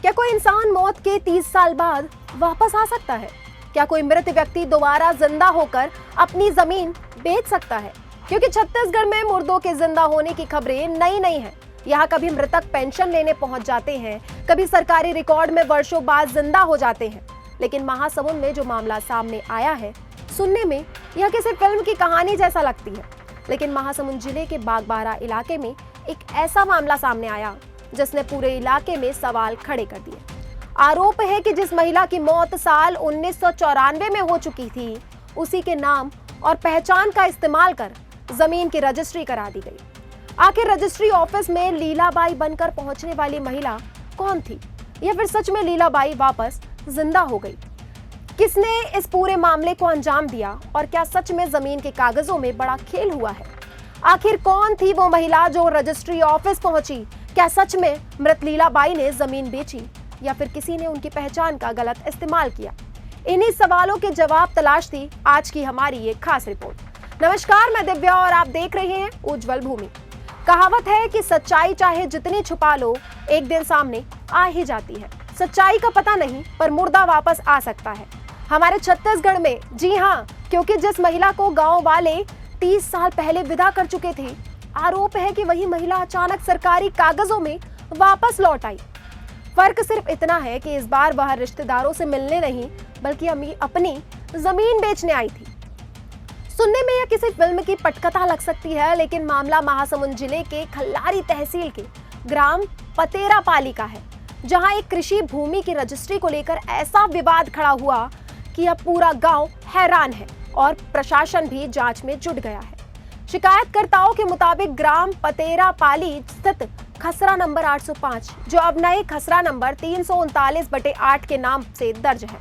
क्या कोई इंसान मौत के 30 साल बाद वापस आ सकता है? क्या कोई मृत व्यक्ति दोबारा जिंदा होकर अपनी जमीन बेच सकता है? क्योंकि छत्तीसगढ़ में मुर्दों के जिंदा होने की खबरें नई नहीं है। यहाँ कभी मृतक पेंशन लेने पहुंच जाते हैं, कभी सरकारी रिकॉर्ड में वर्षों बाद जिंदा हो जाते हैं। लेकिन महासमुंद में जो मामला सामने आया है, सुनने में यह किसी फिल्म की कहानी जैसा लगती है। लेकिन महासमुंद जिले के बागबाहरा इलाके में एक ऐसा मामला सामने आया जिसने पूरे इलाके में सवाल खड़े कर दिए। आरोप है कि जिस महिला की मौत साल 1994 में हो चुकी थी, उसी के नाम और पहचान का इस्तेमाल कर जमीन की रजिस्ट्री करा दी गई। आखिर रजिस्ट्री ऑफिस में लीलाबाई बनकर पहुंचने वाली महिला कौन थी, या फिर सच में लीलाबाई वापस जिंदा हो गई? किसने इस पूरे मामले को अंजाम दिया और क्या सच में जमीन के कागजों में बड़ा खेल हुआ है? आखिर कौन थी वो महिला जो रजिस्ट्री ऑफिस पहुंची? क्या सच में मृत लीलाबाई ने जमीन बेची या फिर किसी ने उनकी पहचान का गलत इस्तेमाल किया? इन्हीं सवालों के जवाब तलाशती आज की हमारी ये खास रिपोर्ट। नमस्कार, मैं दिव्या और आप देख रहे हैं उज्जवल भूमि। कहावत है कि सच्चाई चाहे जितनी छुपा लो, एक दिन सामने आ ही जाती है। सच्चाई का पता नहीं, पर मुर्दा वापस आ सकता है हमारे छत्तीसगढ़ में। जी हाँ, क्योंकि जिस महिला को गांव वाले 30 साल पहले विदा कर चुके थे, आरोप है कि वही महिला अचानक सरकारी कागजों में वापस लौट आई। फर्क सिर्फ इतना है कि इस बार वह रिश्तेदारों से मिलने नहीं, बल्कि अपनी जमीन बेचने आई थी। सुनने में यह किसी फिल्म की पटकथा लग सकती है, लेकिन मामला महासमुंद जिले के खल्लारी तहसील के ग्राम पतेरापाली का है, जहां एक कृषि भूमि की रजिस्ट्री को लेकर ऐसा विवाद खड़ा हुआ कि अब पूरा गांव हैरान है और प्रशासन भी जांच में जुट गया है। शिकायतकर्ताओं के मुताबिक ग्राम पतेरापाली स्थित खसरा नंबर 805, जो अब नए खसरा नंबर 339/8 के नाम से दर्ज है,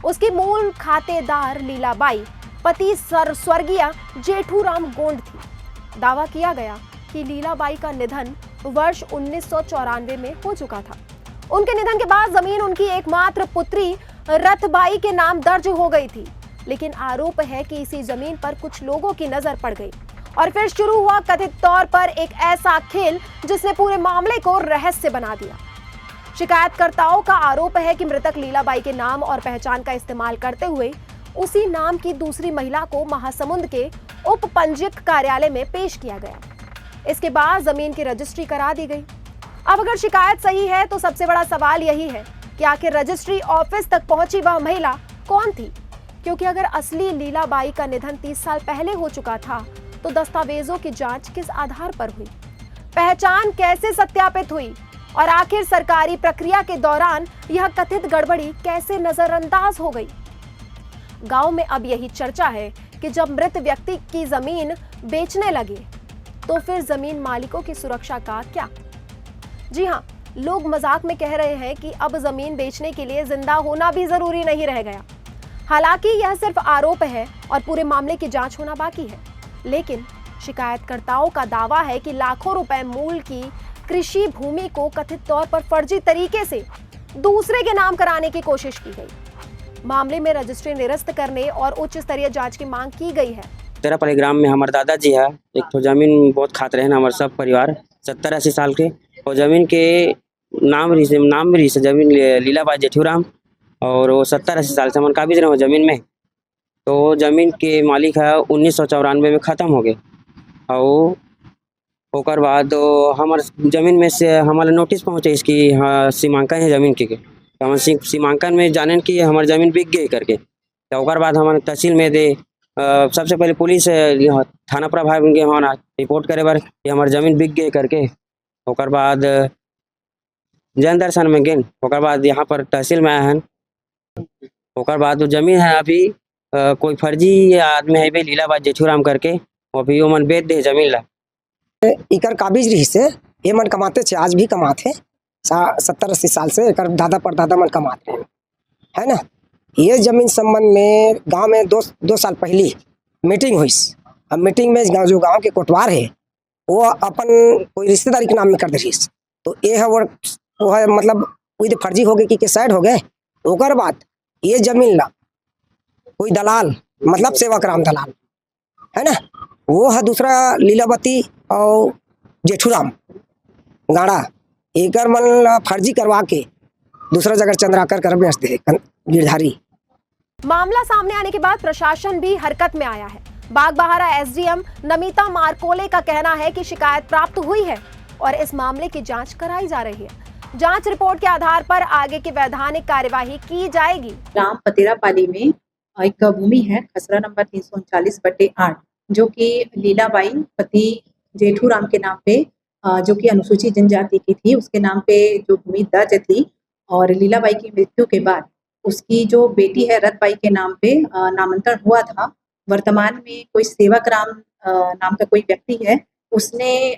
उसकी मूल खातेदार लीलाबाई पति स्वर्गीय जेठूराम गोंड थी। दावा किया गया कि लीलाबाई का निधन वर्ष 1994 में हो चुका था। उनके निधन के बाद जमीन उनकी एकमात्र पुत्री रथबाई के नाम दर्ज हो गई थी, लेकिन आरोप है कि इसी जमीन पर कुछ लोगों की नजर पड़ गई और फिर शुरू हुआ कथित तौर पर एक ऐसा खेल जिसने पूरे मामले को रहस्य बना दिया। शिकायतकर्ताओं का आरोप है कि मृतक लीलाबाई के नाम और पहचान का इस्तेमाल करते हुए उसी नाम की दूसरी महिला को महासमुंद के उप पंजीयक कार्यालय में पेश किया गया। इसके बाद जमीन की रजिस्ट्री करा दी गई। अब अगर शिकायत सही है तो सबसे बड़ा सवाल यही है कि आखिर रजिस्ट्री ऑफिस तक पहुंची वह महिला कौन थी? क्योंकि अगर असली लीलाबाई का निधन 30 साल पहले हो चुका था, तो दस्तावेजों की जांच किस आधार पर हुई? पहचान कैसे सत्यापित हुई? और आखिर सरकारी प्रक्रिया के दौरान यह कथित गड़बड़ी कैसे नजरअंदाज हो गई? गांव में अब यही चर्चा है कि जब मृत व्यक्ति की जमीन बेचने लगे, तो फिर जमीन मालिकों की सुरक्षा का क्या? जी हाँ, लोग मजाक में कह रहे हैं कि अब जमीन बेचने के लिए जिंदा होना भी जरूरी नहीं रह गया। हालांकि यह सिर्फ आरोप है और पूरे मामले की जांच होना बाकी है। लेकिन शिकायतकर्ताओं का दावा है कि लाखों रुपए मूल्य की कृषि भूमि को कथित तौर पर फर्जी तरीके से दूसरे के नाम कराने की कोशिश की गई। मामले में रजिस्ट्री निरस्त करने और उच्च स्तरीय जांच की मांग की गई है। पतेरापाली ग्राम में हमारे दादाजी है, एक तो जमीन बहुत खाते रहे हमारे सब परिवार 70-80 साल के, और जमीन के नाम रही से जमीन लीलाबाई जेठूराम, और वो 70-80 साल से हमारे काबिज रहे जमीन में। तो जमीन के मालिक है 1994 में ख़त्म हो गए, और ओकर बाद हमारे जमीन में से हमारे नोटिस पहुँचे इसकी हाँ सीमांकन है जमीन के। तो हम सीमांकन में जाने कि हमारी ज़मीन बिक गई करके। तो ओकर बाद हमारे तहसील में दे सबसे पहले पुलिस थाना प्रभाग में हमारा रिपोर्ट करे बार कि हमारी ज़मीन बिक गई करके। ओकर बाद जन दर्शन में गए, ओकर बाद यहाँ पर तहसील में आए हैं। ओकर बाद वो जमीन है अभी कोई फर्जी आदमी है लीलाबाई जेठूराम करके, अभी वो मन बेच दे जमीन ला। इकर काबिज रही से ये मन कमाते थे, आज भी कमाते 70-80 साल से एकर दादा परदादा मन कमाते हैं, है ना। ये जमीन संबंध में गांव में दो साल पहले मीटिंग हुई। अब मीटिंग में जो गांव के कोटवार है वो अपन कोई रिश्तेदारी के नाम में कर दे, तो ये है वो है मतलब कोई फर्जी हो गए कि साइड हो गए। ओकर बाद ये जमीन ला कोई दलाल मतलब सेवाग्राम दलाल है ना, वो है दूसरा लीलावती और जेठूराम गाड़ा एकर मन फर्जी करवा के दूसरा जगह चंद्राकर कर बेच दे गिरधारी। मामला सामने आने के बाद प्रशासन भी हरकत में आया है। बागबाहरा एसडीएम नमिता मारकोले का कहना है कि शिकायत प्राप्त हुई है और इस मामले की जांच कराई जा रही है। जांच रिपोर्ट के आधार पर आगे की वैधानिक कार्यवाही की जाएगी। ग्राम पतेरापाली में एक भूमि है खसरा नंबर 339/8 जो कि लीलाबाई पति जेठूराम के नाम पे जो कि अनुसूचित जनजाति की थी, उसके नाम पे जो भूमि दर्ज थी और लीलाबाई की मृत्यु के बाद उसकी जो बेटी है रतबाई के नाम पे नामांतरण हुआ था। वर्तमान में कोई सेवक राम नाम का कोई व्यक्ति है, उसने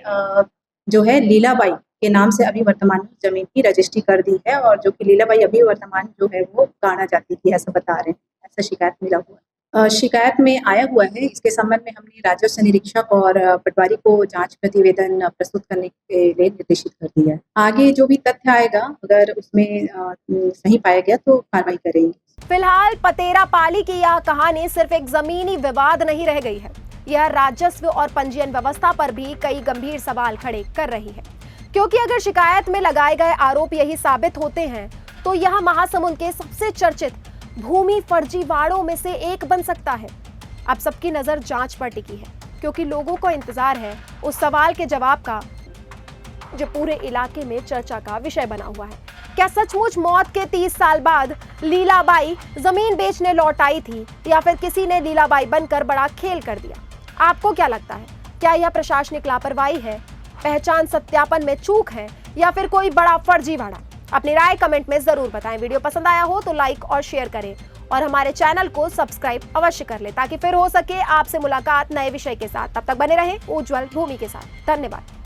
जो है लीलाबाई के नाम से अभी वर्तमान में जमीन की रजिस्ट्री कर दी है और जो कि लीलाबाई अभी वर्तमान जो है वो काना जाती थी, ऐसा बता रहे हैं, ऐसा शिकायत मिला हुआ है। शिकायत में आया हुआ है। इसके संबंध में हमने राजस्व निरीक्षक और पटवारी को जांच प्रतिवेदन प्रस्तुत करने के लिए निर्देशित कर दिया है। आगे जो भी तथ्य आएगा अगर उसमें सही पाया गया तो कार्रवाई करेंगे। फिलहाल पतेरापाली की यह कहानी सिर्फ एक जमीनी विवाद नहीं रह गई है, यह राजस्व और पंजीयन व्यवस्था पर भी कई गंभीर सवाल खड़े कर रही है। क्योंकि अगर शिकायत में लगाए गए आरोप यही साबित होते हैं तो यह महासमुंद के सबसे चर्चित भूमि फर्जीवाड़ों में से एक बन सकता है। अब सबकी नजर जांच पर टिकी है क्योंकि लोगों को इंतजार है उस सवाल के जवाब का जो पूरे इलाके में चर्चा का विषय बना हुआ है। क्या सचमुच मौत के 30 साल बाद लीलाबाई जमीन बेचने लौट आई थी या फिर किसी ने लीलाबाई बनकर बड़ा खेल कर दिया? आपको क्या लगता है? क्या यह प्रशासनिक लापरवाही है, पहचान सत्यापन में चूक है या फिर कोई बड़ा फर्जीवाड़ा? अपनी राय कमेंट में जरूर बताएं। वीडियो पसंद आया हो तो लाइक और शेयर करें और हमारे चैनल को सब्सक्राइब अवश्य कर लें ताकि फिर हो सके आपसे मुलाकात नए विषय के साथ। तब तक बने रहें उज्जवल भूमि के साथ। धन्यवाद।